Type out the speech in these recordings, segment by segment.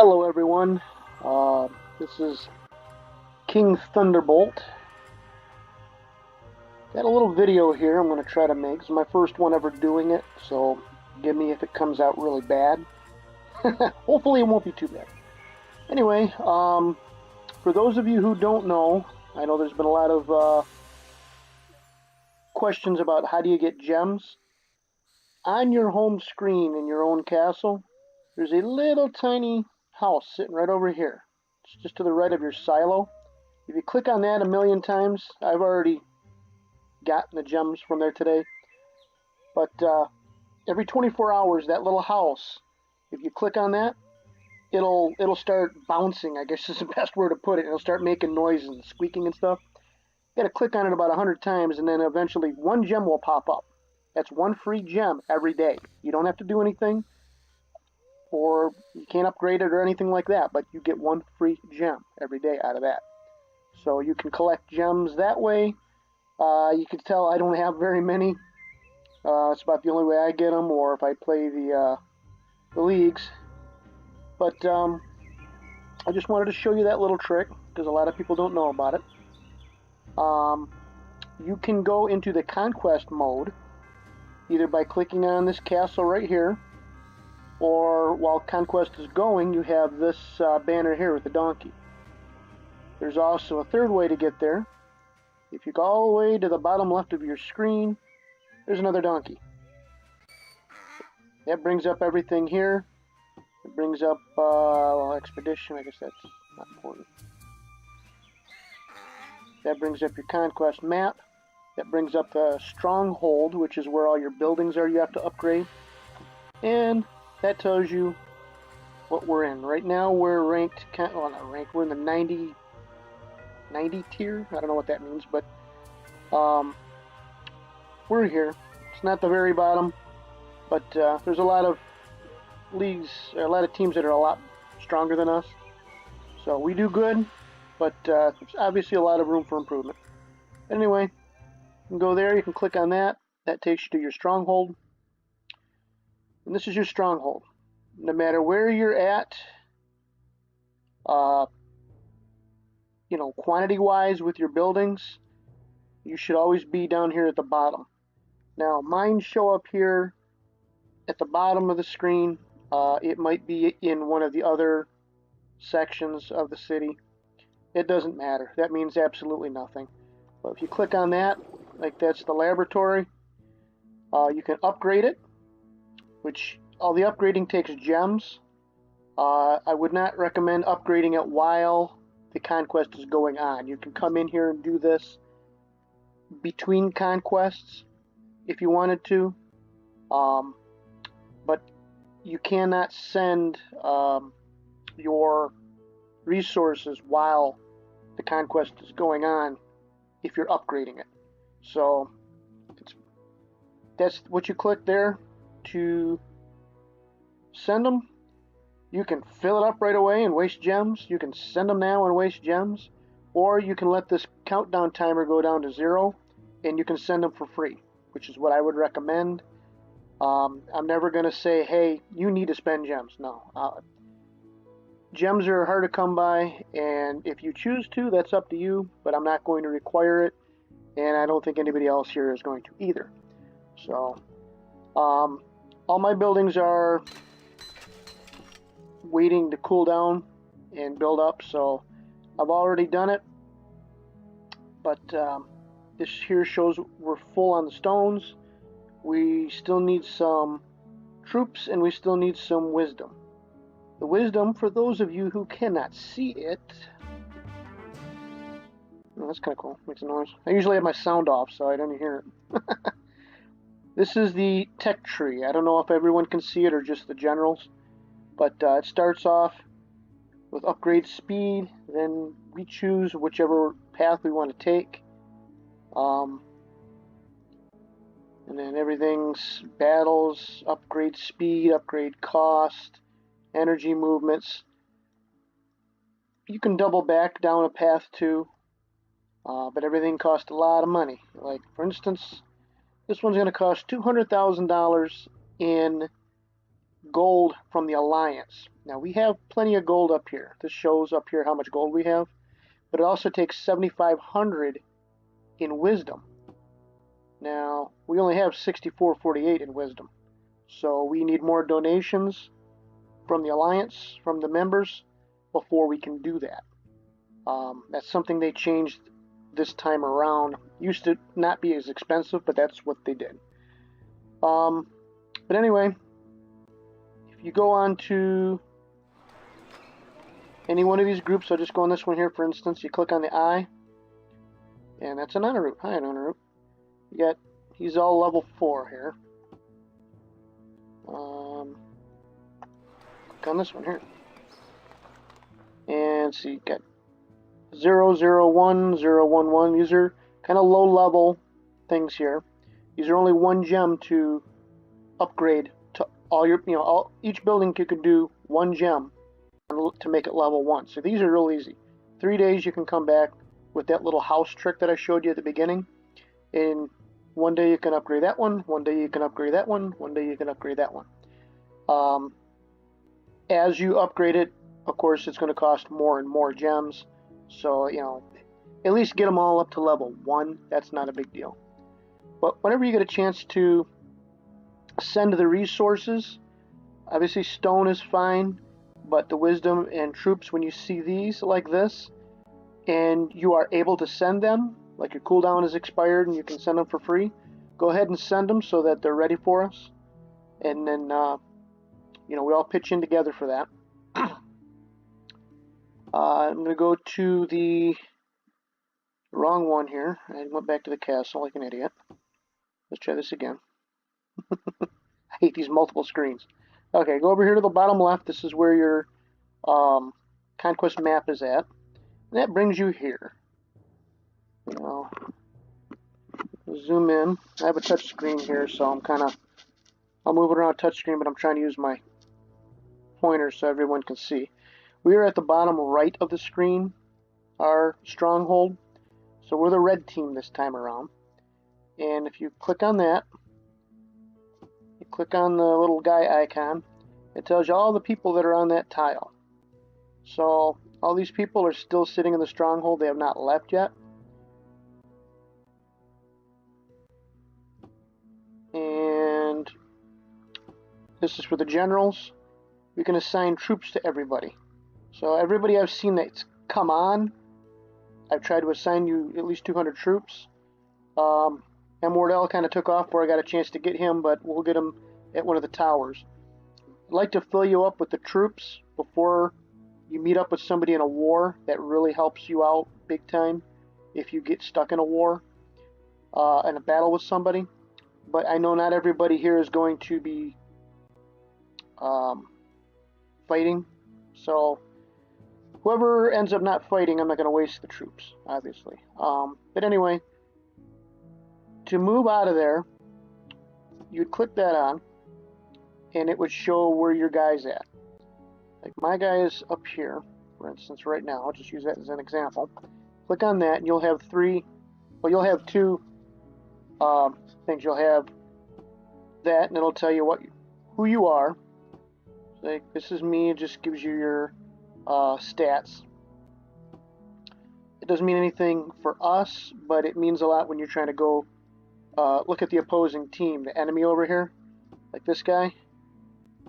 Hello everyone, this is King Thunderbolt. Got a little video here I'm going to try to make. It's my first one ever doing it, so forgive me if it comes out really bad. Hopefully it won't be too bad. Anyway, for those of you who don't know, I know there's been a lot of questions about how do you get gems. On your home screen in your own castle, there's a little tiny house sitting right over here. It's just to the right of your silo. If you click on that a million times, I've already gotten the gems from there today. But every 24 hours, that little house, if you click on that, it'll start bouncing, I guess is the best word to put it. It'll start making noises and squeaking and stuff. You gotta click on it about 100 times, and then eventually one gem will pop up. That's one free gem every day. You don't have to do anything, or you can't upgrade it or anything like that, but you get one free gem every day out of that. So you can collect gems that way. You can tell I don't have very many. It's about the only way I get them, or if I play the leagues. But I just wanted to show you that little trick, because a lot of people don't know about it. You can go into the Conquest Mode, either by clicking on this castle right here, or while Conquest is going, you have this banner here with the donkey. There's also a third way to get there. If you go all the way to the bottom left of your screen, there's another donkey. That brings up everything here. It brings up well, expedition. I guess that's not important. That brings up your Conquest map. That brings up the stronghold, which is where all your buildings are you have to upgrade. And that tells you what we're in. Right now we're ranked, well not ranked, we're in the 90 tier. I don't know what that means, but we're here. It's not the very bottom, but there's a lot of leagues, a lot of teams that are a lot stronger than us. So we do good, but there's obviously a lot of room for improvement. Anyway, you can go there, you can click on that. That takes you to your stronghold. And this is your stronghold. No matter where you're at, quantity-wise with your buildings, you should always be down here at the bottom. Now, mine show up here at the bottom of the screen. It might be in one of the other sections of the city. It doesn't matter. That means absolutely nothing. But if you click on that, like that's the laboratory, you can upgrade it, which all the upgrading takes gems. I would not recommend upgrading it while the conquest is going on. You can come in here and do this between conquests if you wanted to, but you cannot send your resources while the conquest is going on if you're upgrading it. So that's what you click there to send them. You can fill it up right away and waste gems. You can send them now and waste gems, or you can let this countdown timer go down to 0 and you can send them for free, which is what I would recommend. I'm never going to say, hey, you need to spend gems. No. Gems are hard to come by, and if you choose to, that's up to you, but I'm not going to require it, and I don't think anybody else here is going to either. So, all my buildings are waiting to cool down and build up, so I've already done it, but this here shows we're full on the stones. We still need some troops, and we still need some wisdom. The wisdom, for those of you who cannot see it, oh, that's kind of cool, makes a noise. I usually have my sound off so I don't hear it. This is the tech tree. I don't know if everyone can see it or just the generals, but it starts off with upgrade speed, then we choose whichever path we want to take, and then everything's battles, upgrade speed, upgrade cost, energy movements. You can double back down a path too, but everything costs a lot of money. Like, for instance, this one's going to cost $200,000 in gold from the Alliance. Now we have plenty of gold up here. This shows up here how much gold we have, but it also takes 7,500 in wisdom. Now we only have 6448 in wisdom, so we need more donations from the Alliance, from the members, before we can do that. That's something they changed this time around. Used to not be as expensive, but that's what they did. But anyway, if you go on to any one of these groups, I'll just go on this one here for instance, you click on the eye, and that's an Honoru. Hi, Honoru. You got, he's all level 4 here. Click on this one here. And see, you got 001, 011. These are kind of low level things here. These are only 1 gem to upgrade to all your, each building you could do 1 gem to make it level 1. So these are real easy. 3 days you can come back with that little house trick that I showed you at the beginning. In 1 day you can upgrade that one, 1 day you can upgrade that one, 1 day you can upgrade that one. As you upgrade it, of course, it's going to cost more and more gems. So, at least get them all up to level 1. That's not a big deal. But whenever you get a chance to send the resources, obviously stone is fine, but the wisdom and troops, when you see these like this, and you are able to send them, like your cooldown is expired and you can send them for free, go ahead and send them so that they're ready for us. And then, we all pitch in together for that. I'm going to go to the wrong one here. I went back to the castle like an idiot. Let's try this again. I hate these multiple screens. Okay, go over here to the bottom left. This is where your conquest map is at. And that brings you here. Zoom in. I have a touch screen here, so I'll move it around a touch screen, but I'm trying to use my pointer so everyone can see. We are at the bottom right of the screen, our stronghold. So we're the red team this time around. And if you click on that, you click on the little guy icon, it tells you all the people that are on that tile. So all these people are still sitting in the stronghold. They have not left yet. And this is for the generals. You can assign troops to everybody. So everybody I've seen that's come on, I've tried to assign you at least 200 troops. M. Wardell kind of took off before I got a chance to get him, but we'll get him at one of the towers. I'd like to fill you up with the troops before you meet up with somebody in a war. That really helps you out big time if you get stuck in a war, in a battle with somebody. But I know not everybody here is going to be fighting. So whoever ends up not fighting, I'm not going to waste the troops, obviously. But anyway, to move out of there, you'd click that on, and it would show where your guy's at. Like my guy is up here, for instance, right now. I'll just use that as an example. Click on that, and you'll have you'll have 2 things. You'll have that, and it'll tell you who you are. Like, this is me. It just gives you your stats. It doesn't mean anything for us, but it means a lot when you're trying to go look at the opposing team, the enemy over here, like this guy.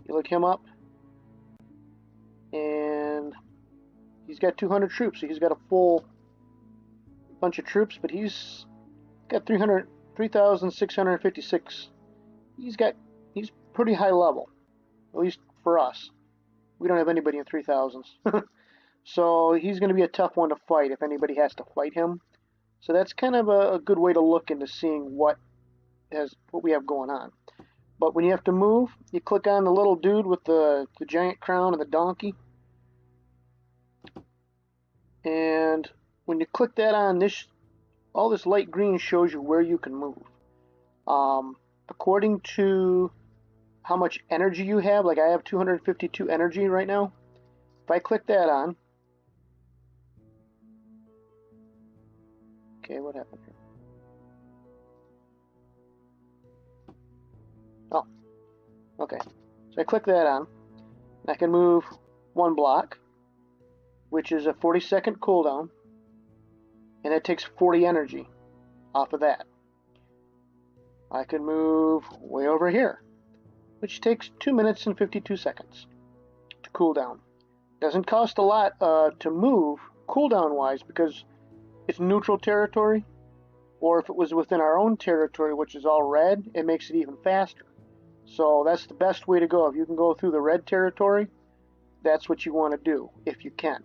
You look him up, and he's got 200 troops. So he's got a full bunch of troops, but he's got 3,656. He's pretty high level, at least for us. We don't have anybody in 3,000s. So he's going to be a tough one to fight if anybody has to fight him. So that's kind of a good way to look into seeing what we have going on. But when you have to move, you click on the little dude with the giant crown and the donkey. And when you click that on, all this light green shows you where you can move. According to how much energy you have, like I have 252 energy right now. If I click that on, okay, what happened here? Oh, okay. So I click that on, and I can move 1 block, which is a 40-second cooldown, and it takes 40 energy off of that. I can move way over here, which takes 2 minutes and 52 seconds to cool down. Doesn't cost a lot to move cooldown wise because it's neutral territory, or if it was within our own territory, which is all red, it makes it even faster. So that's the best way to go. If you can go through the red territory, that's what you want to do if you can.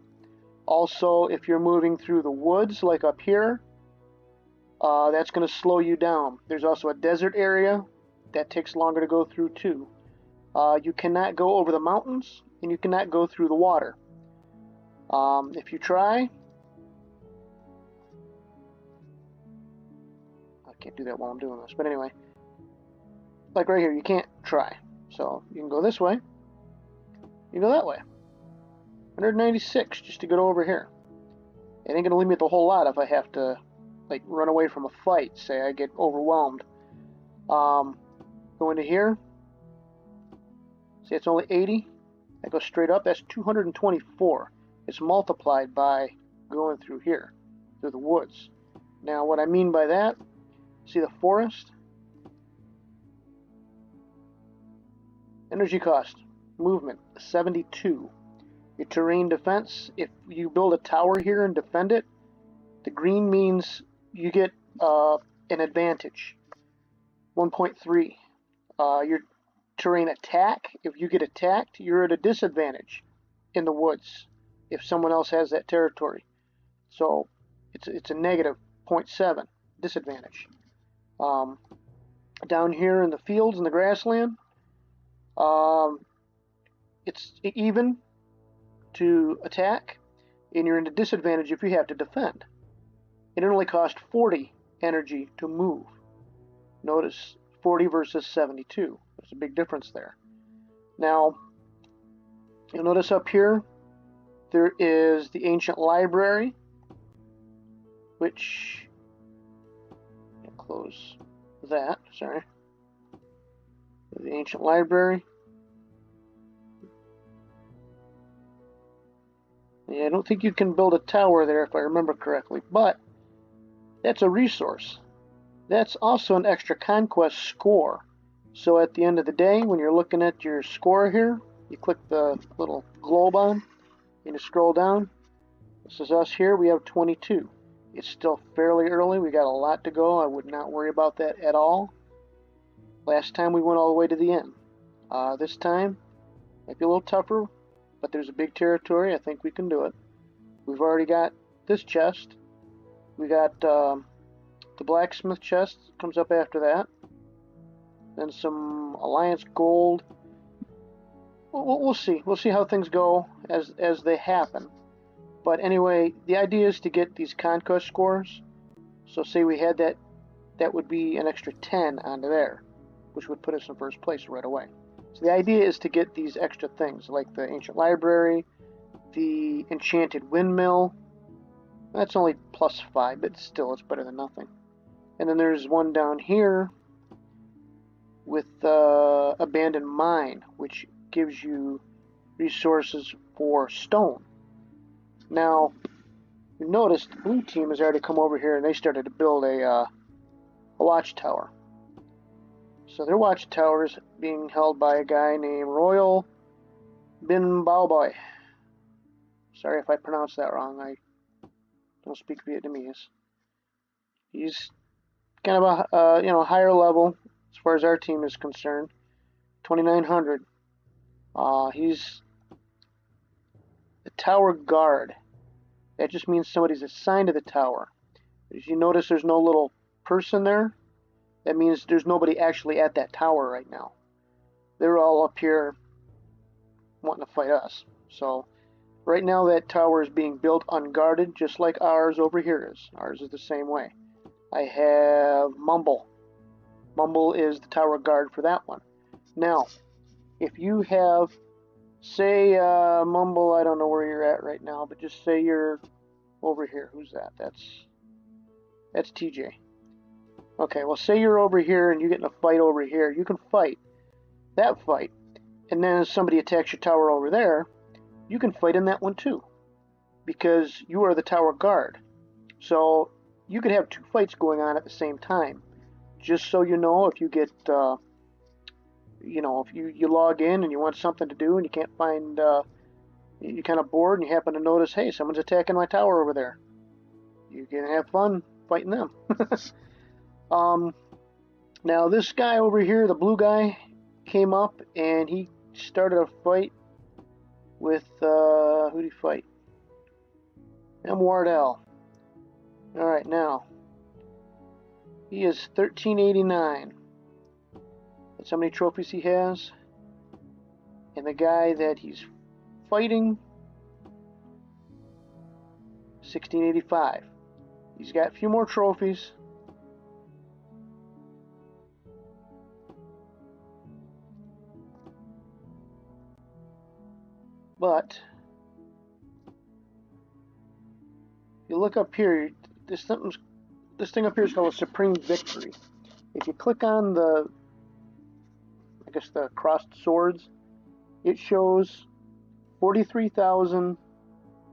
Also, if you're moving through the woods like up here, that's going to slow you down. There's also a desert area that takes longer to go through too. You cannot go over the mountains, and you cannot go through the water. If you try, I can't do that while I'm doing this, but anyway, like right here, you can't try. So you can go this way, you go that way. 196 just to get over here. It ain't gonna leave me with a whole lot if I have to like run away from a fight, say I get overwhelmed. Go into here, see it's only 80. I go straight up, that's 224. It's multiplied by going through here, through the woods. Now what I mean by that, see the forest? Energy cost, movement, 72. Your terrain defense, if you build a tower here and defend it, the green means you get an advantage, 1.3. Your terrain attack, if you get attacked, you're at a disadvantage in the woods if someone else has that territory. So it's a negative 0.7 disadvantage. Down here in the fields and the grassland, it's even to attack, and you're in a disadvantage if you have to defend. It only costs 40 energy to move. Notice 40 versus 72. There's a big difference there. Now, you'll notice up here there is the ancient library, which I'll close that. Sorry, the ancient library. Yeah, I don't think you can build a tower there if I remember correctly, but that's a resource. That's also an extra conquest score. So at the end of the day, when you're looking at your score here, you click the little globe on, and you scroll down. This is us here, we have 22. It's still fairly early, we got a lot to go. I would not worry about that at all. Last time we went all the way to the end. This time, might be a little tougher, but there's a big territory. I think we can do it. We've already got this chest. We got the blacksmith chest, comes up after that. Then some alliance gold. We'll see. We'll see how things go as they happen. But anyway, the idea is to get these conquest scores. So say we had that, that would be an extra 10 onto there, which would put us in first place right away. So the idea is to get these extra things, like the ancient library, the enchanted windmill. That's only +5, but still it's better than nothing. And then there's one down here with abandoned mine, which gives you resources for stone. Now, you notice the blue team has already come over here and they started to build a watchtower. So their watchtower is being held by a guy named Royal Bin Baoboy. Sorry if I pronounced that wrong. I don't speak Vietnamese. He's kind of a higher level as far as our team is concerned. 2900. He's the tower guard. That just means somebody's assigned to the tower. As you notice, there's no little person there. That means there's nobody actually at that tower right now. They're all up here wanting to fight us. So right now that tower is being built unguarded, just like ours over here is. Ours is the same way. I have Mumble. Mumble is the tower guard for that one. Now, if you have, say, Mumble, I don't know where you're at right now, but just say you're over here. Who's that? That's TJ. Okay, well, say you're over here and you get in a fight over here. You can fight that fight, and then if somebody attacks your tower over there, you can fight in that one too, because you are the tower guard. So you could have two fights going on at the same time. Just so you know, if you get, if you log in and you want something to do and you can't find, you're kind of bored and you happen to notice, hey, someone's attacking my tower over there. You can have fun fighting them. Now this guy over here, the blue guy, came up and he started a fight with, who did he fight? M. Wardell. Alright, now, he is 1389. That's how many trophies he has. And the guy that he's fighting, 1685. He's got a few more trophies. But if you look up here, this thing up here is called a Supreme Victory. If you click on the crossed swords, it shows 43,000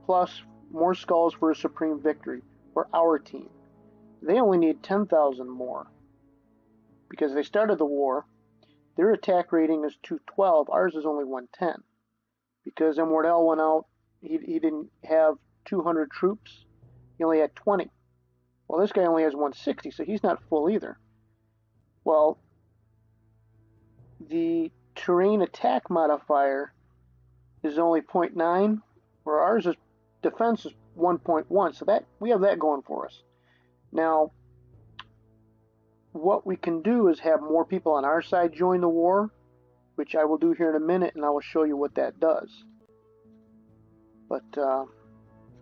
plus more skulls for a Supreme Victory for our team. They only need 10,000 more because they started the war. Their attack rating is 212. Ours is only 110 because M. Wardell went out. He didn't have 200 troops. He only had 20. Well, this guy only has 160, so he's not full either. Well, the terrain attack modifier is only 0.9, where ours is defense is 1.1, so that we have that going for us. Now, what we can do is have more people on our side join the war, which I will do here in a minute, and I will show you what that does. But I'm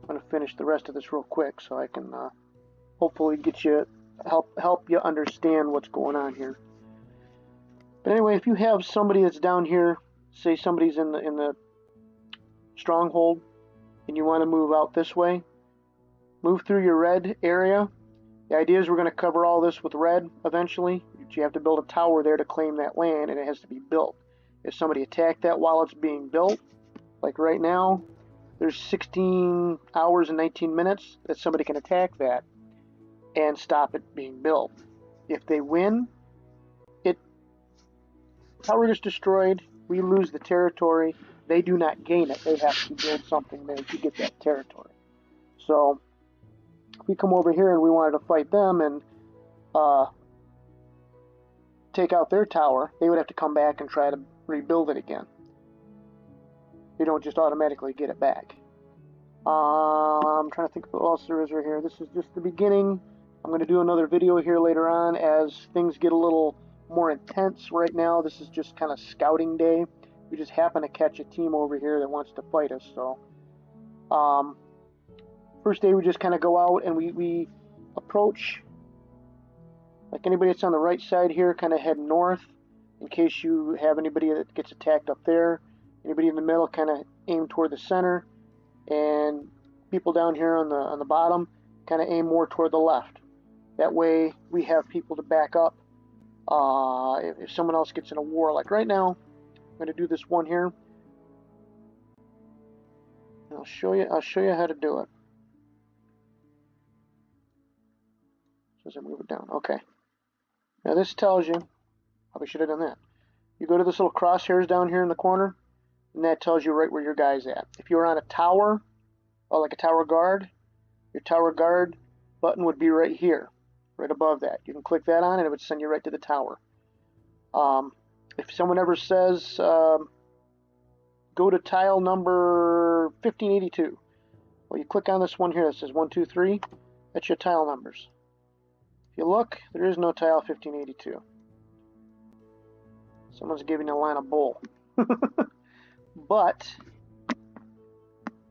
going to finish the rest of this real quick so I can hopefully get you help you understand what's going on here. But anyway, if you have somebody that's down here, say somebody's in the stronghold, and you want to move out this way, move through your red area. The idea is we're going to cover all this with red eventually. You have to build a tower there to claim that land, and it has to be built. If somebody attacked that while it's being built, like right now, there's 16 hours and 19 minutes that somebody can attack that and stop it being built. If they win, tower gets destroyed, we lose the territory, they do not gain it, they have to build something there to get that territory. So, if we come over here and we wanted to fight them and take out their tower, they would have to come back and try to rebuild it again. They don't just automatically get it back. I'm trying to think of what else there is right here. This is just the beginning. I'm going to do another video here later on as things get a little more intense. Right now, this is just kind of scouting day. We just happen to catch a team over here that wants to fight us. So, first day we just kind of go out and we approach. Like anybody that's on the right side here, kind of head north in case you have anybody that gets attacked up there. Anybody in the middle, kind of aim toward the center, and people down here on the bottom, kind of aim more toward the left. That way, we have people to back up. If someone else gets in a war, like right now, I'm going to do this one here. And I'll show you how to do it. So as I move it down, okay. Now this tells you, probably should have done that. You go to this little crosshairs down here in the corner, and that tells you right where your guy's at. If you're on a tower, or like a tower guard, your tower guard button would be right here, right above that. You can click that on and it would send you right to the tower. If someone ever says, go to tile number 1582, well, you click on this one here that says 1, 2, 3, that's your tile numbers. If you look, there is no tile 1582. Someone's giving a line of bull. But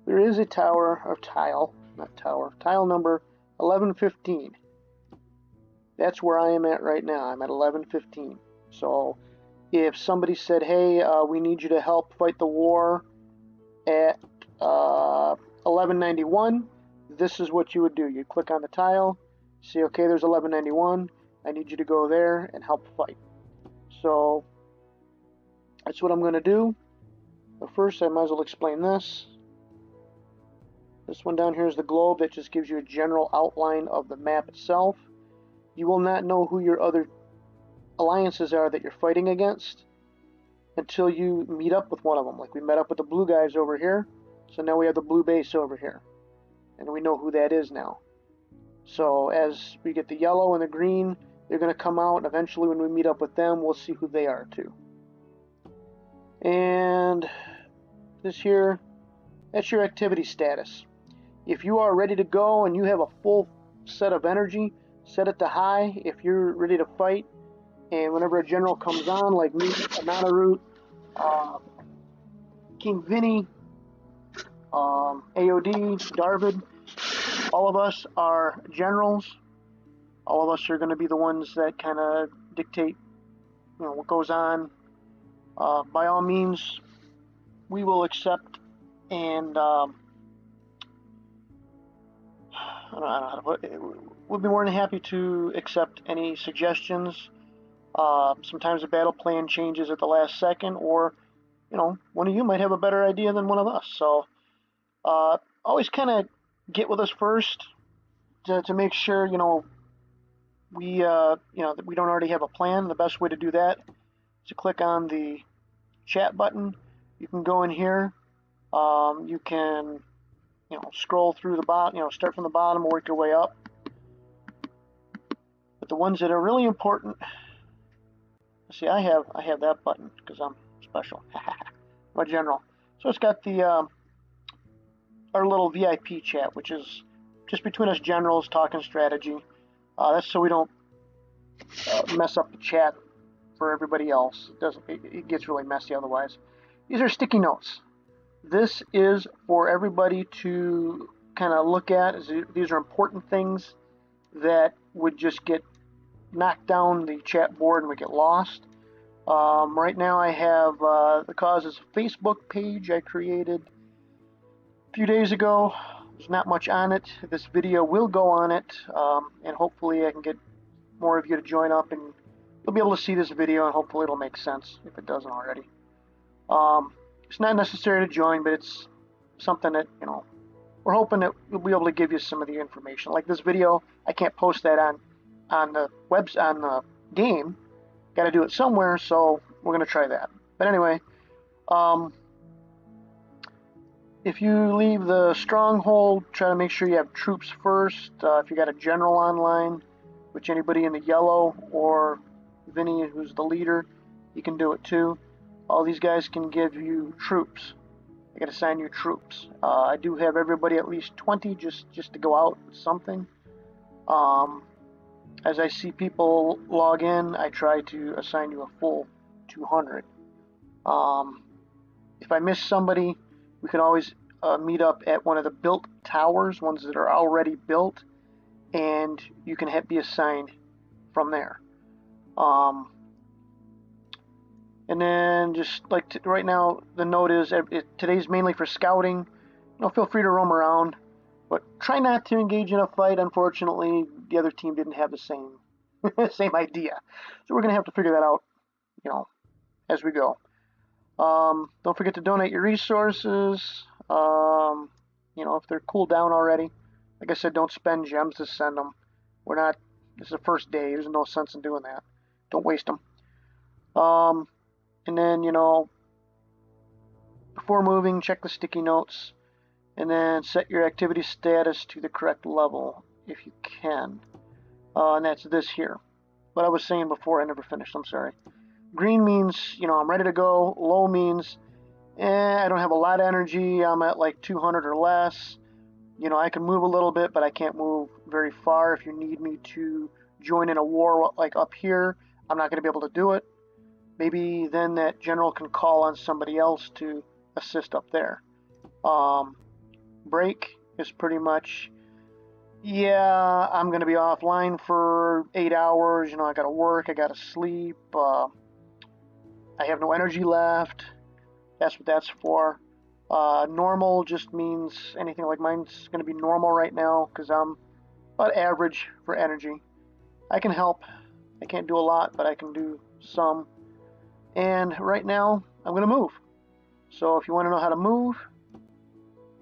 there is a tower, or tile, not tower, tile number 1115. That's where I am at right now. I'm at 1115. So if somebody said, hey, we need you to help fight the war at 1191, this is what you would do. You'd click on the tile, see, okay, there's 1191. I need you to go there and help fight. So That's what I'm going to do. But first, I might as well explain this. This one down here is the globe that just gives you a general outline of the map itself. You will not know who your other alliances are that you're fighting against until you meet up with one of them. Like we met up with the blue guys over here, so now we have the blue base over here, and we know who that is now. So as we get the yellow and the green, they're going to come out, and eventually when we meet up with them, we'll see who they are too. And this here, that's your activity status. If you are ready to go and you have a full set of energy, set it to high if you're ready to fight. And whenever a general comes on, like me, Ananaroot, King Vinny, AOD, Darvid, all of us are generals. All of us are going to be the ones that kind of dictate, what goes on. By all means, we will accept and I don't know how to put it. We'll be more than happy to accept any suggestions. Sometimes the battle plan changes at the last second, or one of you might have a better idea than one of us. So always kind of get with us first to make sure we that we don't already have a plan. The best way to do that is to click on the chat button. You can go in here. You can scroll through the bottom, start from the bottom, work your way up. But the ones that are really important, see, I have that button because I'm special. I'm a general. So it's got the our little VIP chat, which is just between us generals talking strategy. That's so we don't mess up the chat for everybody else. It gets really messy otherwise. These are sticky notes. This is for everybody to kind of look at. These are important things that would just get knocked down the chat board and would get lost. Right now I have the causes Facebook page I created a few days ago. There's not much on it. This video will go on it, and hopefully I can get more of you to join up, and you'll be able to see this video, and hopefully it'll make sense if it doesn't already. It's not necessary to join, but it's something that, we're hoping that we'll be able to give you some of the information. Like this video, I can't post that on the game. Got to do it somewhere, so we're going to try that. But anyway, if you leave the stronghold, try to make sure you have troops first. If you got a general online, which anybody in the yellow or Vinny, who's the leader, you can do it too. All these guys can give you troops. I can assign you troops. I do have everybody at least 20 just to go out with something. As I see people log in, I try to assign you a full 200. If I miss somebody, we can always meet up at one of the built towers, ones that are already built, and you can be assigned from there. And then just like right now, the note is today's mainly for scouting. Feel free to roam around, but try not to engage in a fight. Unfortunately, the other team didn't have the same idea, so we're gonna have to figure that out, as we go. Don't forget to donate your resources. If they're cooled down already, like I said, don't spend gems to send them. This is the first day. There's no sense in doing that. Don't waste them. And then, before moving, check the sticky notes, and then set your activity status to the correct level if you can. And that's this here. What I was saying before, I never finished, I'm sorry. Green means, I'm ready to go. Low means, I don't have a lot of energy. I'm at like 200 or less. I can move a little bit, but I can't move very far. If you need me to join in a war like up here, I'm not going to be able to do it. Maybe then that general can call on somebody else to assist up there. Break is pretty much, I'm going to be offline for 8 hours. I got to work, I got to sleep. I have no energy left. That's what that's for. Normal just means anything like mine's going to be normal right now because I'm about average for energy. I can help. I can't do a lot, but I can do some. And right now, I'm going to move. So if you want to know how to move,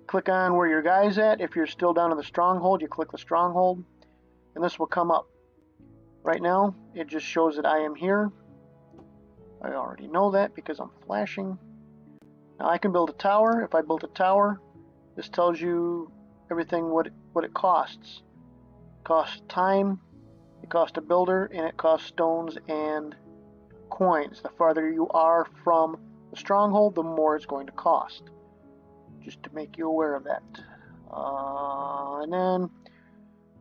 click on where your guy's at. If you're still down in the stronghold, you click the stronghold, and this will come up. Right now, it just shows that I am here. I already know that because I'm flashing. Now I can build a tower. If I built a tower, this tells you everything what it costs. It costs time, it costs a builder, and it costs stones and coins. The farther you are from the stronghold, the more it's going to cost. Just to make you aware of that. And then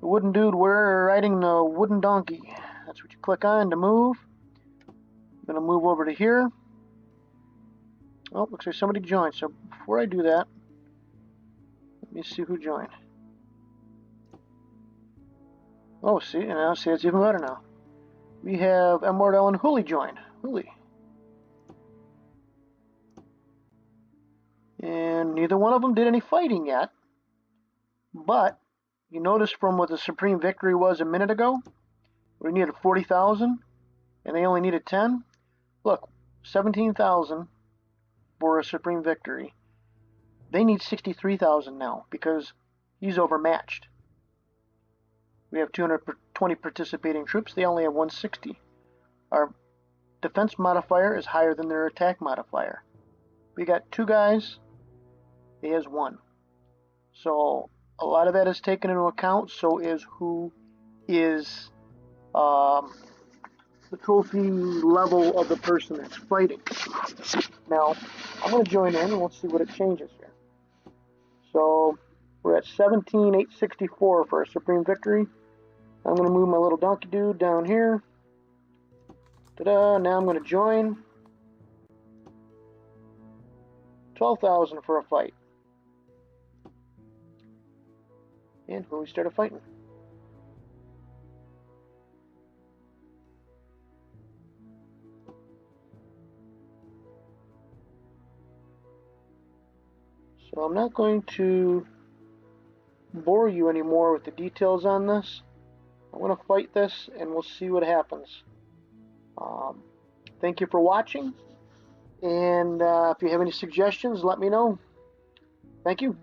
the wooden dude, we're riding the wooden donkey. That's what you click on to move. I'm going to move over to here. Oh, looks like somebody joined. So before I do that, let me see who joined. Oh, see, and now see, it's even better now. We have Immortal and Hooli joined. Hooli. And neither one of them did any fighting yet. But you notice from what the Supreme Victory was a minute ago, we needed 40,000, and they only needed 10. Look, 17,000 for a Supreme Victory. They need 63,000 now because he's overmatched. We have 220 participating troops. They only have 160. Our defense modifier is higher than their attack modifier. We got 2 guys. He has 1. So a lot of that is taken into account. So is who is the trophy level of the person that's fighting. Now, I'm going to join in and we'll see what it changes here. So we're at 17,864 for a Supreme Victory. I'm going to move my little donkey dude down here. Ta-da! Now I'm going to join. 12,000 for a fight. And who we started fighting. So I'm not going to bore you anymore with the details on this. I'm going to fight this and we'll see what happens. Thank you for watching. And if you have any suggestions, let me know. Thank you.